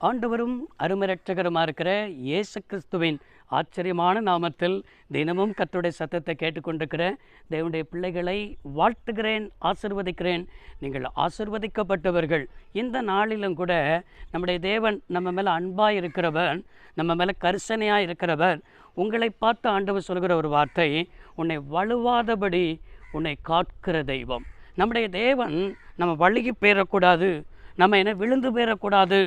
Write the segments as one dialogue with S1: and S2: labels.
S1: ஆண்டவரும் அருமரட்சகருமாக இருக்கிற இயேசு கிறிஸ்துவின் ஆச்சரியமான நாமத்தில் தினமும் கர்த்தருடைய சத்தத்தை கேட்டுக்கொண்டிருக்கிற தேவனுடைய பிள்ளைகளை வாழ்த்துகிறேன், ஆசீர்வதிக்கிறேன். நீங்கள் ஆசீர்வதிக்கப்பட்டவர்கள். இந்த நாளிலும் கூட நம்முடைய தேவன் நம்ம மேலே அன்பாக இருக்கிறவர், நம்ம மேலே கரிசனையாக இருக்கிறவர். உங்களை பார்த்து ஆண்டவர் சொல்கிற ஒரு வார்த்தை, உன்னை வலுவாதபடி உன்னை காக்கிற தெய்வம். நம்முடைய தேவன் நம்ம வழுகி போயிடக்கூடாது, நம்ம என்ன விழுந்து போயிடக்கூடாது,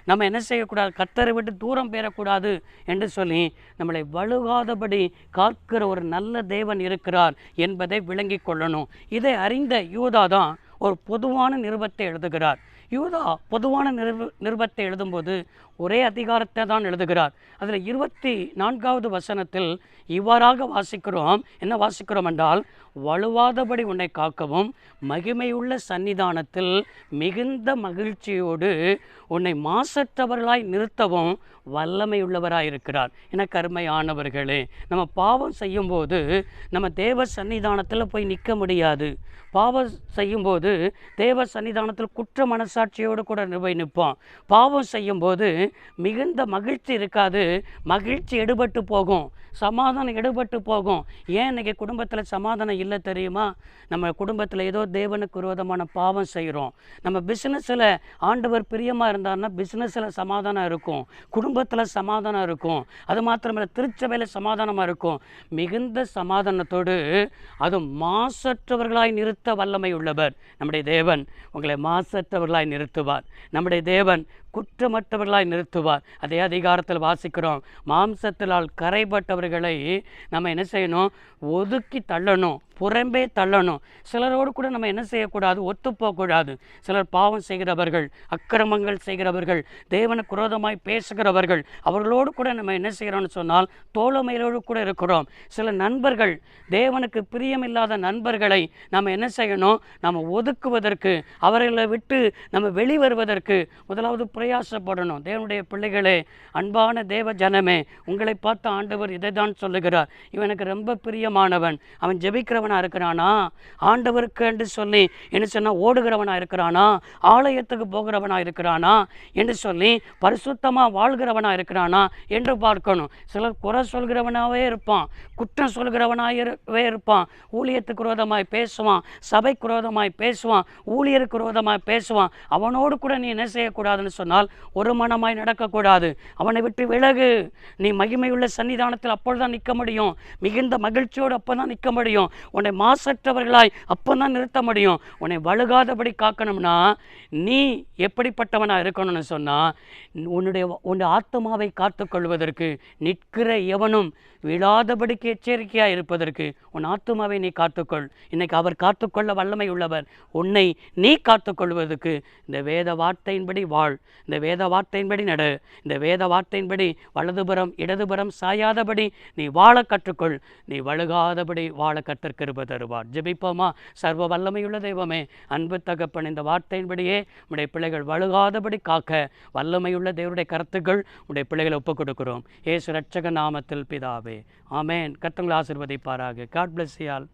S1: நம்ம என்ன செய்யக்கூடாது, கர்த்தரை விட்டு தூரம் போயிடக்கூடாது என்று சொல்லி நம்மளை வழுகாதபடி காக்கிற ஒரு நல்ல தேவன் இருக்கிறார் என்பதை விளங்கி கொள்ளணும். இதை அறிந்த யூதா தான் ஒரு பொதுவான நிருபத்தை எழுதுகிறார். யூதா பொதுவான நிருபத்தை எழுதும்போது ஒரே அதிகாரத்தை தான் எழுதுகிறார். அதில் 24வது வசனத்தில் இவ்வாறாக வாசிக்கிறோம். என்ன வாசிக்கிறோம் என்றால், வலுவாதபடி உன்னை காக்கவும் மகிமையுள்ள சன்னிதானத்தில் மிகுந்த மகிழ்ச்சியோடு உன்னை மாசற்றவர்களாய் நிறுத்தவும் வல்லமையுள்ளவராய் இருக்கிறார். எனக்கு அருமையானவர்களே, நம்ம பாவம் செய்யும்போது நம்ம தேவ சன்னிதானத்தில் போய் நிற்க முடியாது. பாவம் செய்யும்போது தேவ சன்னிதானத்தில் குற்ற மனசாட்சியோடு கூட போய் நிற்போம். பாவம் செய்யும்போது மிகுந்த மகிழ்ச்சி இருக்காது, மகிழ்ச்சி எடுபட்டு போகும், சமாதானம் எடுபட்டு போகும். ஏன் இன்றைக்கி குடும்பத்தில் சமாதானம் இல்லை தெரியுமா? நம்ம குடும்பத்தில் ஏதோ தேவனுக்கு விரோதமான பாவம் செய்கிறோம். நம்ம பிஸ்னஸில் ஆண்டவர் பிரியமாக இருந்தார்னா பிஸ்னஸில் சமாதானம் இருக்கும், குடும்பத்தில் சமாதானம் இருக்கும், அது மாத்திரமில்லை திருச்சபையில் சமாதானமாக இருக்கும். மிகுந்த சமாதானத்தோடு அது மாசற்றவர்களாய் நிறுத்த வல்லமை உள்ளவர் நம்முடைய தேவன். உங்களை மாசற்றவர்களாய் நிறுத்துவார். நம்முடைய தேவன் குற்றமற்றவர்களாய் நிறுத்துவார். அதே அதிகாரத்தில் வாசிக்கிறோம், மாம்சத்தினால் கரைப்பட்டவர்களை நம்ம என்ன செய்யணும்? ஒதுக்கி தள்ளணும், புறம்பே தள்ளணும். சிலரோடு கூட நம்ம என்ன செய்யக்கூடாது? ஒத்துப்போகக்கூடாது. சிலர் பாவம் செய்கிறவர்கள், அக்கிரமங்கள் செய்கிறவர்கள், தேவனுக்கு விரோதமாய் பேசுகிறவர்கள், அவர்களோடு கூட நம்ம என்ன செய்கிறோம்னு சொன்னால் தோழமையோடு கூட இருக்கிறோம். சில நண்பர்கள், தேவனுக்கு பிரியமில்லாத நண்பர்களை நம்ம என்ன செய்யணும்? நம்ம ஒதுக்குவதற்கு, அவர்களை விட்டு நம்ம வெளிவருவதற்கு முதலாவது பிரயாசப்படணும். தேவனுடைய பிள்ளைகளே, அன்பான தேவ ஜனமே, உங்களை பார்த்த ஆண்டவர் இதை தான் சொல்லுகிறார். இவனுக்கு ரொம்ப பிரியமானவன், அவன் ஜெபிக்கிறவனா இருக்கிறானா, ஆண்டவருக்கு என்று சொல்லி என்ன சொன்னால் ஓடுகிறவனா இருக்கிறானா, ஆலயத்துக்கு போகிறவனா இருக்கிறானா என்று சொல்லி பரிசுத்தமாக வாழ்கிறவனா இருக்கிறானா என்று பார்க்கணும். சிலர் குறை சொல்கிறவனாகவே இருப்பான், குற்றம் சொல்கிறவனாகவே இருப்பான், ஊழியத்துக்கு விரோதமாய் பேசுவான், சபைக்கு விரோதமாய் பேசுவான், ஊழியருக்கு விரோதமாய் பேசுவான். அவனோடு கூட நீ என்ன செய்யக்கூடாதுன்னு சொன்னால் ஒரு மனமாய் நடக்கக்கூடாது. அவனை விட்டு விலகு. நீ மகிமையுள்ள சன்னிதானத்தில் அப்பொழுதுதான் நிற்க முடியும், மிகுந்த மகிழ்ச்சியோடு அப்போ தான் நிற்க முடியும், உன்னை மாசற்றவர்களாய் அப்போ தான் நிறுத்த முடியும். உன்னை வழுகாதபடி காக்கணும்னா நீ எப்படிப்பட்டவனாக இருக்கணும்னு சொன்னால், உன்னுடைய ஆத்மாவை காத்துக்கொள்வதற்கு நிற்கிற எவனும் விழாதபடிக்கு எச்சரிக்கையாக இருப்பதற்கு உன் ஆத்மாவை நீ காத்துக்கொள். இன்னைக்கு அவர் காத்துக்கொள்ள வல்லமை உள்ளவர். உன்னை நீ காத்துக்கொள்வதற்கு இந்த வேத வார்த்தையின்படி வாழ், இந்த வேத வார்த்தையின்படி நடு, இந்த வேத வார்த்தையின்படி வலதுபுறம் இடதுபுறம் சாயாதபடி நீ வாழ கற்றுக்கொள். நீ வழுகாதபடி வாழ கற்றுக்கிருப்ப தருவார். ஜெபிப்போமா? சர்வ வல்லமையுள்ள தெய்வமே, அன்பு தகப்பன், இந்த வார்த்தையின்படியே உடைய பிள்ளைகள் வழுகாதபடி காக்க வல்லமையுள்ள தேவனுடைய கருத்துக்கள் உடைய பிள்ளைகளை ஒப்புக் கொடுக்கிறோம். இயேசு இரட்சக நாமத்தில் பிதாவே, ஆமேன். கர்த்தர் உங்களை ஆசீர்வதிப்பாராக. God bless you all.